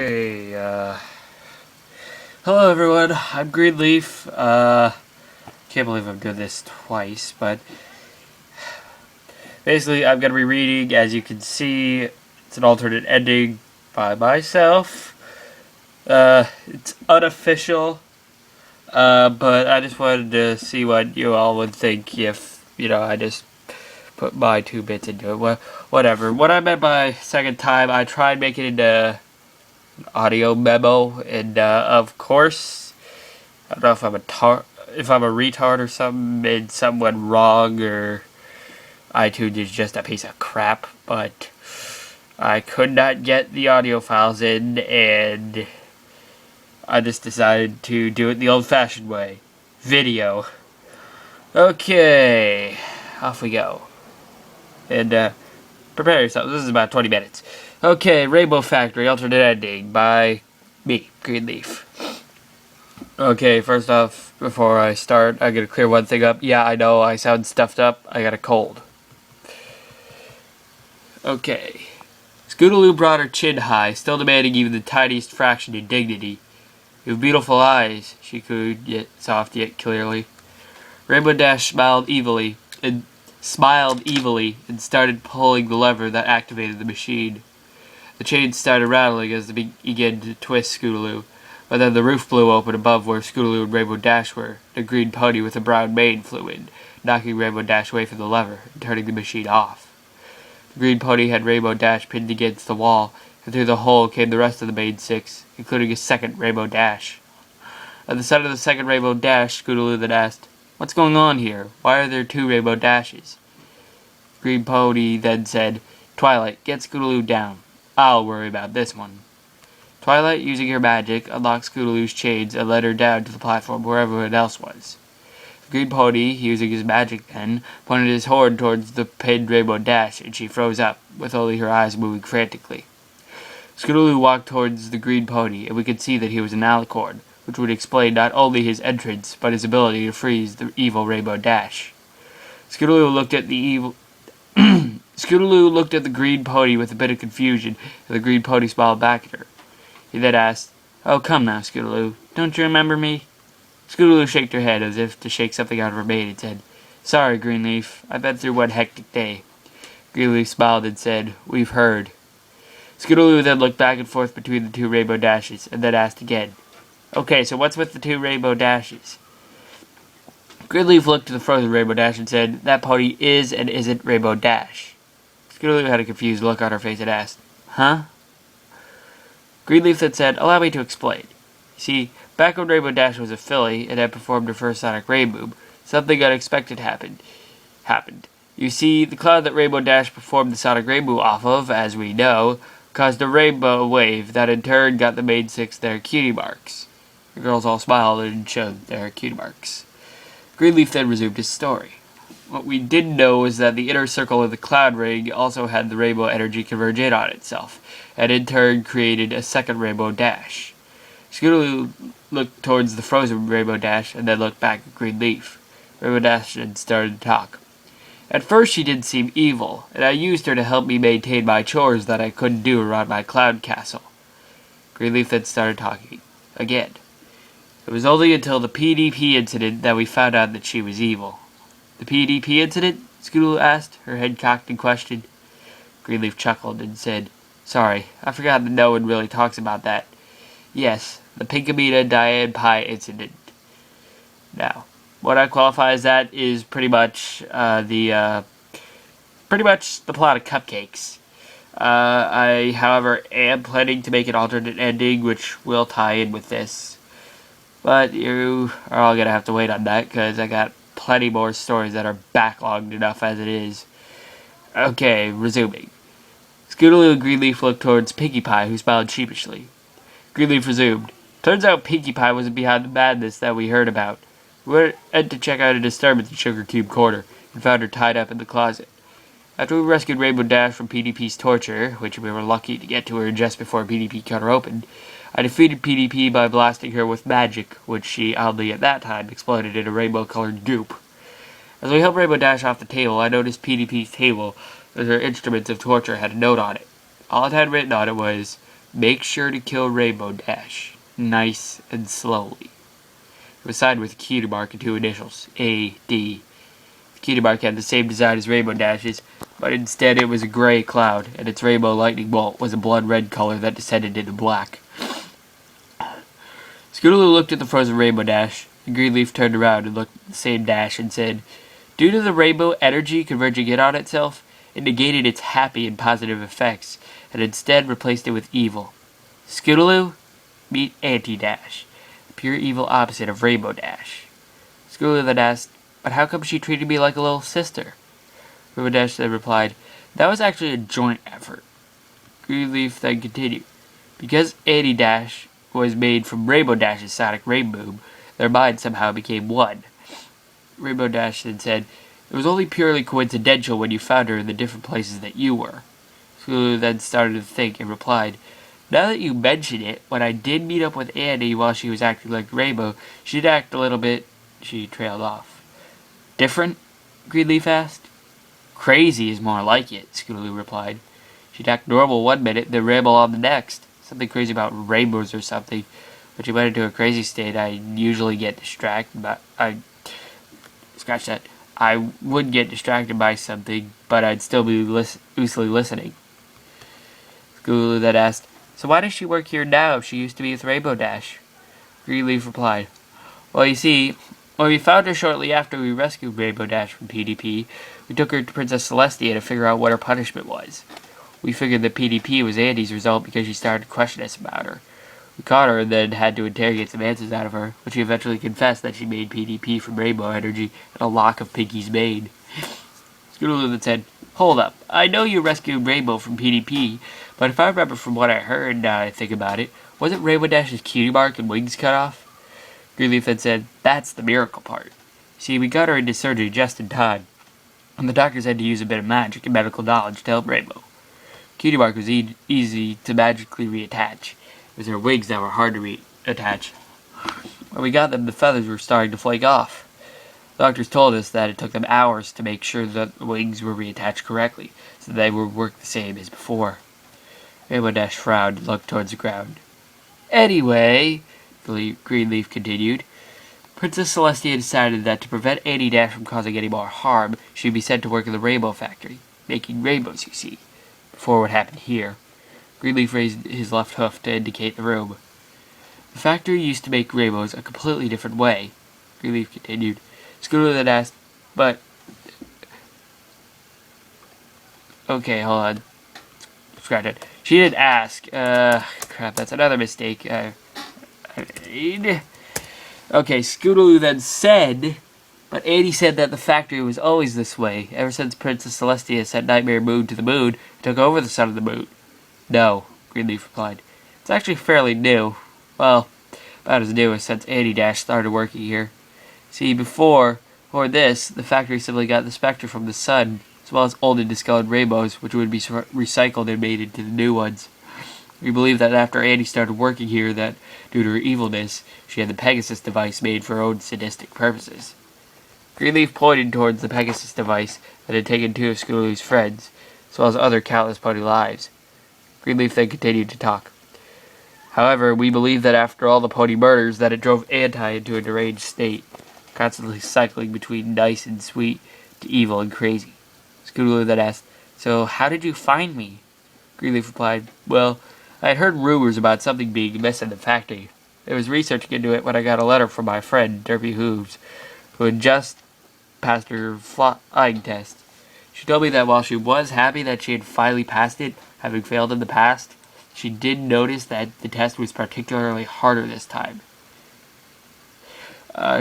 Hey, hello everyone, I'm Greenleaf. Can't believe I'm doing this twice, but basically I'm gonna be reading, as you can see, it's an alternate ending by myself. It's unofficial, but I just wanted to see what you all would think if, I just put my 2 bits into it. Whatever. What I meant by second time, I tried making it into audio memo, and of course, I don't know if I'm a retard or something, and something went wrong, or iTunes is just a piece of crap. But I could not get the audio files in, and I just decided to do it the old-fashioned way: video. Okay, off we go, and prepare yourself. This is about 20 minutes. Okay, Rainbow Factory, alternate ending by me, Greenleaf. Okay, first off, before I start, I gotta clear one thing up. Yeah, I know, I sound stuffed up. I got a cold. Okay. Scootaloo brought her chin high, still demanding even the tiniest fraction of dignity. You have beautiful eyes, she cooed, yet soft yet clearly. Rainbow Dash smiled evilly and started pulling the lever that activated the machine. The chains started rattling as they began to twist Scootaloo, but then the roof blew open above where Scootaloo and Rainbow Dash were. A green pony with a brown mane flew in, knocking Rainbow Dash away from the lever and turning the machine off. The green pony had Rainbow Dash pinned against the wall, and through the hole came the rest of the main 6, including a second Rainbow Dash. At the sight of the second Rainbow Dash, Scootaloo then asked, "What's going on here? Why are there 2 Rainbow Dashes?" The green pony then said, "Twilight, get Scootaloo down. I'll worry about this one." Twilight, using her magic, unlocked Scootaloo's chains and led her down to the platform where everyone else was. The green pony, using his magic then, pointed his horn towards the pinned Rainbow Dash, and she froze up, with only her eyes moving frantically. Scootaloo walked towards the green pony, and we could see that he was an alicorn, which would explain not only his entrance, but his ability to freeze the evil Rainbow Dash. Scootaloo looked at the green pony with a bit of confusion, and the green pony smiled back at her. He then asked, "Oh, come now, Scootaloo. Don't you remember me?" Scootaloo shook her head as if to shake something out of her mane and said, "Sorry, Greenleaf. I've been through one hectic day." Greenleaf smiled and said, "We've heard." Scootaloo then looked back and forth between the 2 Rainbow Dashes, and then asked again, "Okay, so what's with the 2 Rainbow Dashes?" Greenleaf looked to the frozen Rainbow Dash and said, "That pony is and isn't Rainbow Dash." Scootaloo had a confused look on her face and asked, "Huh?" Greenleaf then said, "Allow me to explain. You see, back when Rainbow Dash was a filly and had performed her first sonic rainbow, something unexpected happened. You see, the cloud that Rainbow Dash performed the sonic rainbow off of, as we know, caused a rainbow wave that in turn got the main 6 their cutie marks." The girls all smiled and showed their cutie marks. Greenleaf then resumed his story. What we didn't know was that the inner circle of the cloud ring also had the rainbow energy converge in on itself, and in turn created a second Rainbow Dash. Scootaloo looked towards the frozen Rainbow Dash, and then looked back at Greenleaf. Rainbow Dash then started to talk. "At first she did seem evil, and I used her to help me maintain my chores that I couldn't do around my cloud castle." Greenleaf then started talking again. "It was only until the PDP incident that we found out that she was evil." "The PDP incident?" Scootaloo asked, her head cocked in question. Greenleaf chuckled and said, "Sorry, I forgot that no one really talks about that. Yes, the Pinkamena Diane Pie incident. Now, what I qualify as that is pretty much the plot of Cupcakes. I, however, am planning to make an alternate ending, which will tie in with this. But you are all going to have to wait on that, because I got plenty more stories that are backlogged enough as it is. Okay, resuming. Scootaloo and Greenleaf looked towards Pinkie Pie, who smiled sheepishly. Greenleaf resumed, "Turns out Pinkie Pie wasn't behind the madness that we heard about. We went to check out a disturbance in Sugar Cube Corner, and found her tied up in the closet. After we rescued Rainbow Dash from PDP's torture, which we were lucky to get to her just before PDP cut her open, I defeated PDP by blasting her with magic, which she, oddly at that time, exploded in a rainbow-colored goop. As we helped Rainbow Dash off the table, I noticed PDP's table, as her instruments of torture had a note on it. All it had written on it was, Make sure to kill Rainbow Dash. Nice and slowly. It was signed with a cutie mark and two initials, A.D. The cutie mark had the same design as Rainbow Dash's, but instead it was a gray cloud, and its rainbow lightning bolt was a blood red color that descended into black. Scootaloo looked at the frozen Rainbow Dash. The green leaf turned around and looked at the same dash and said, "Due to the rainbow energy converging in on itself, it negated its happy and positive effects, and instead replaced it with evil. Scootaloo, meet Anti-Dash, the pure evil opposite of Rainbow Dash." Scootaloo then asked, "But how come she treated me like a little sister?" Rainbow Dash then replied, "That was actually a joint effort." Greenleaf then continued, "Because Anti-Dash was made from Rainbow Dash's sonic rain boom, their minds somehow became one." Rainbow Dash then said, "It was only purely coincidental when you found her in the different places that you were." Scootaloo then started to think and replied, "Now that you mention it, when I did meet up with Annie while she was acting like Rainbow, she did act a little bit..." She trailed off. "Different?" Greenleaf asked. "Crazy is more like it," Scootaloo replied. "She'd act normal one minute, then ramble on the next. Something crazy about rainbows or something. When she went into a crazy state, I usually get distracted by... I would get distracted by something, but I'd still be loosely listening." Scootaloo then asked, "So why does she work here now if she used to be with Rainbow Dash?" Greenleaf replied, "Well, you see, when we found her shortly after we rescued Rainbow Dash from PDP, we took her to Princess Celestia to figure out what her punishment was. We figured that PDP was Andy's result because she started to question us about her. We caught her and then had to interrogate some answers out of her, but she eventually confessed that she made PDP from rainbow energy and a lock of Pinky's mane." Scootaloo then said, "Hold up, I know you rescued Rainbow from PDP, but if I remember from what I heard, now that I think about it, wasn't Rainbow Dash's cutie mark and wings cut off?" Greenleaf then said, "That's the miracle part. See, we got her into surgery just in time, and the doctors had to use a bit of magic and medical knowledge to help Rainbow. Cutie mark was easy to magically reattach. It was her wings that were hard to reattach. When we got them, the feathers were starting to flake off. The doctors told us that it took them hours to make sure that the wings were reattached correctly, so they would work the same as before." Rainbow Dash frowned and looked towards the ground. "Anyway," Greenleaf continued, "Princess Celestia decided that to prevent Anti-Dash from causing any more harm, she would be sent to work in the Rainbow Factory, making rainbows, you see, before what happened here." Greenleaf raised his left hoof to indicate the room. "The factory used to make rainbows a completely different way," Greenleaf continued. Scootaloo then asked, "But..." Okay, hold on. Scratch it. She didn't ask. Crap, that's another mistake. Okay, Scootaloo then said, "But Andy said that the factory was always this way, ever since Princess Celestia sent Nightmare Moon to the moon and took over the Son of the Moon." "No," Greenleaf replied. "It's actually fairly new. Well, about as new as since Anti-Dash started working here. See, before this, the factory simply got the spectra from the sun, as well as old and discolored rainbows, which would be recycled and made into the new ones. We believe that after Annie started working here, that, due to her evilness, she had the Pegasus device made for her own sadistic purposes." Greenleaf pointed towards the Pegasus device that had taken two of Scootaloo's friends, as well as other countless pony lives. Greenleaf then continued to talk. "However, we believe that after all the pony murders, that it drove Anti into a deranged state, constantly cycling between nice and sweet to evil and crazy." Scootaloo then asked, "So how did you find me?" Greenleaf replied, "Well, I had heard rumors about something being amiss in the factory. I was researching into it when I got a letter from my friend, Derpy Hooves, who had just passed her flying test. She told me that while she was happy that she had finally passed it, having failed in the past, she did notice that the test was particularly harder this time.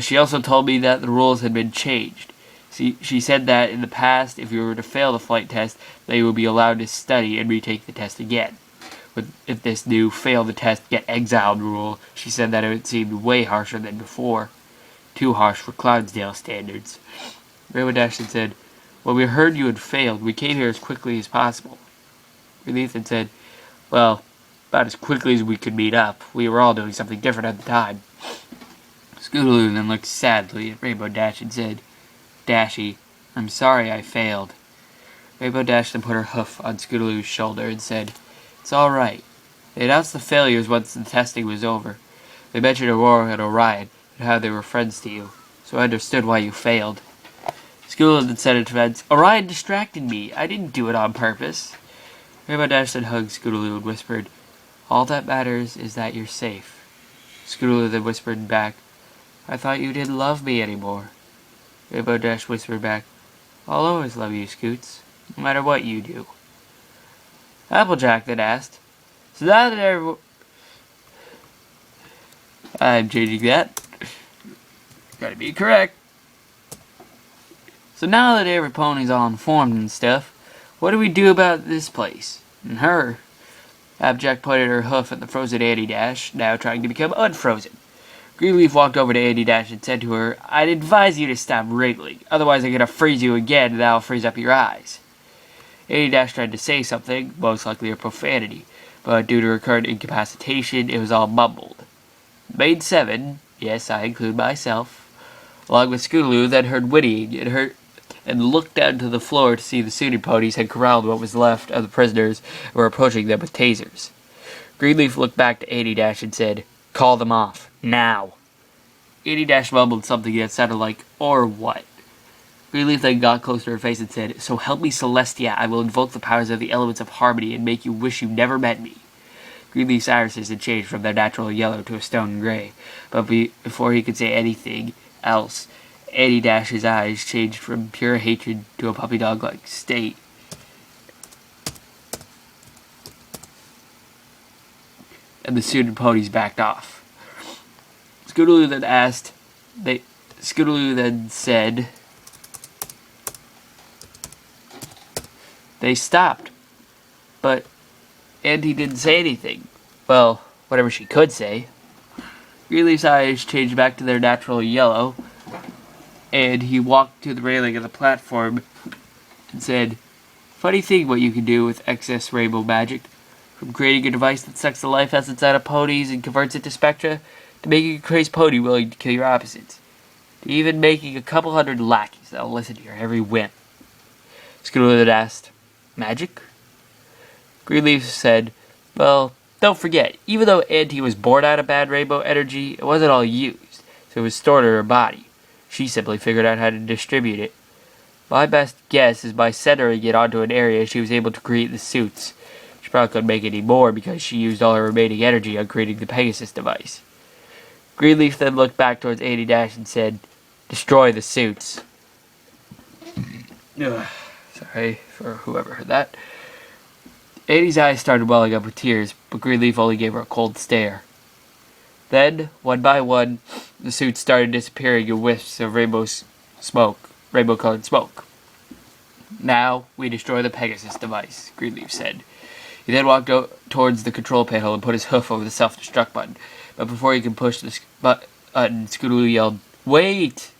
She also told me that the rules had been changed. She said that in the past, if you were to fail the flight test, they would be allowed to study and retake the test again. If this new fail the test, get exiled rule, she said that it seemed way harsher than before. Too harsh for Clydesdale standards." Rainbow Dash had said, "When we heard you had failed, we came here as quickly as possible." Greenleaf had said, "Well, about as quickly as we could meet up. We were all doing something different at the time." Scootaloo then looked sadly at Rainbow Dash and said, "Dashy, I'm sorry I failed." Rainbow Dash then put her hoof on Scootaloo's shoulder and said, "It's all right. They announced the failures once the testing was over. They mentioned Aurora and Orion, and how they were friends to you, so I understood why you failed. School had said in defense, Orion distracted me. I didn't do it on purpose. Rainbow Dash then hugged Scootaloo and whispered, all that matters is that you're safe. Scootaloo then whispered back, I thought you didn't love me anymore. Rainbow Dash whispered back, I'll always love you, Scoots, no matter what you do. Applejack then asked, so now that everyone... I'm changing that. Gotta be correct. So now that every pony's all informed and stuff, what do we do about this place? And her? Applejack pointed her hoof at the frozen Andy Dash, now trying to become unfrozen. Greenleaf walked over to Andy Dash and said to her, I'd advise you to stop wriggling, otherwise I'm gonna freeze you again and that'll freeze up your eyes. Andy Dash tried to say something, most likely a profanity, but due to her current incapacitation, it was all mumbled. Maid 7, yes, I include myself, along with Scootaloo, then heard whinnying and looked down to the floor to see the suited ponies had corralled what was left of the prisoners and were approaching them with tasers. Greenleaf looked back to Andy Dash and said, call them off, now. Andy Dash mumbled something that sounded like, or what? Greenleaf then got close to her face and said, so help me Celestia, I will invoke the powers of the elements of harmony and make you wish you never met me. Greenleaf's irises had changed from their natural yellow to a stone gray, but before he could say anything else, Andy Dash's eyes changed from pure hatred to a puppy dog-like state. And the suited ponies backed off. Scootaloo then said, they stopped, but Andy didn't say anything. Well, whatever she could say. Greenleaf's eyes changed back to their natural yellow, and he walked to the railing of the platform and said, funny thing what you can do with excess rainbow magic. From creating a device that sucks the life essence out of ponies and converts it to spectra, to making a crazy pony willing to kill your opposites, to even making a couple hundred lackeys that'll listen to your every whim. Scootaloo then asked, magic? Greenleaf said, well, don't forget, even though Auntie was born out of bad rainbow energy, it wasn't all used, so it was stored in her body. She simply figured out how to distribute it. My best guess is by centering it onto an area she was able to create the suits. She probably couldn't make any more because she used all her remaining energy on creating the Pegasus device. Greenleaf then looked back towards Andy Dash and said, destroy the suits. Ugh, sorry for whoever heard that. Andy's eyes started welling up with tears, but Greenleaf only gave her a cold stare. Then, one by one, the suits started disappearing in whiffs of rainbow-colored smoke. Now, we destroy the Pegasus device, Greenleaf said. He then walked towards the control panel and put his hoof over the self-destruct button. But before he could push the button, Scootaloo yelled, wait!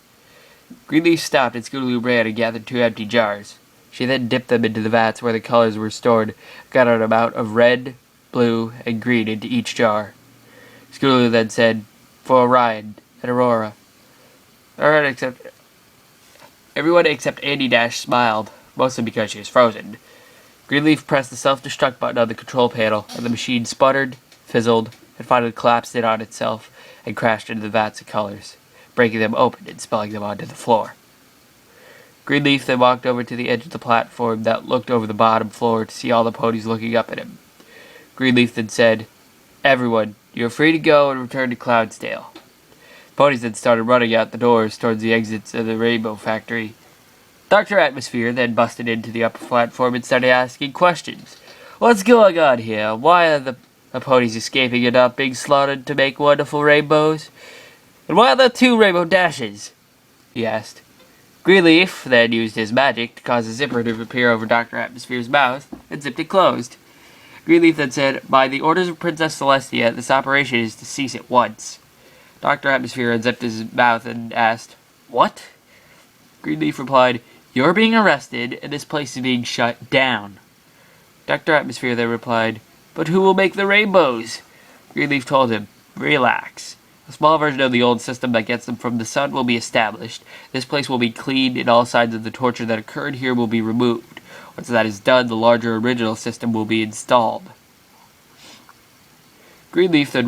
Greenleaf stopped and Scootaloo ran and gathered 2 empty jars. She then dipped them into the vats where the colors were stored, got an amount of red, blue, and green into each jar. Scootaloo then said, for Orion and Aurora. Everyone except Andy Dash smiled, mostly because she was frozen. Greenleaf pressed the self-destruct button on the control panel, and the machine sputtered, fizzled, and finally collapsed in on itself and crashed into the vats of colors, breaking them open and spilling them onto the floor. Greenleaf then walked over to the edge of the platform that looked over the bottom floor to see all the ponies looking up at him. Greenleaf then said, everyone, you are free to go and return to Cloudsdale. Ponies then started running out the doors towards the exits of the Rainbow Factory. Dr. Atmosphere then busted into the upper platform and started asking questions. What's going on here? Why are the ponies escaping and not being slaughtered to make wonderful rainbows? And why are there 2 rainbow dashes? He asked. Greenleaf then used his magic to cause a zipper to appear over Dr. Atmosphere's mouth and zipped it closed. Greenleaf then said, by the orders of Princess Celestia, this operation is to cease at once. Dr. Atmosphere unzipped his mouth and asked, what? Greenleaf replied, you're being arrested, and this place is being shut down. Dr. Atmosphere then replied, but who will make the rainbows? Greenleaf told him, relax. A small version of the old system that gets them from the sun will be established. This place will be cleaned, and all signs of the torture that occurred here will be removed. Once that is done, the larger original system will be installed. Greenleaf then reasoned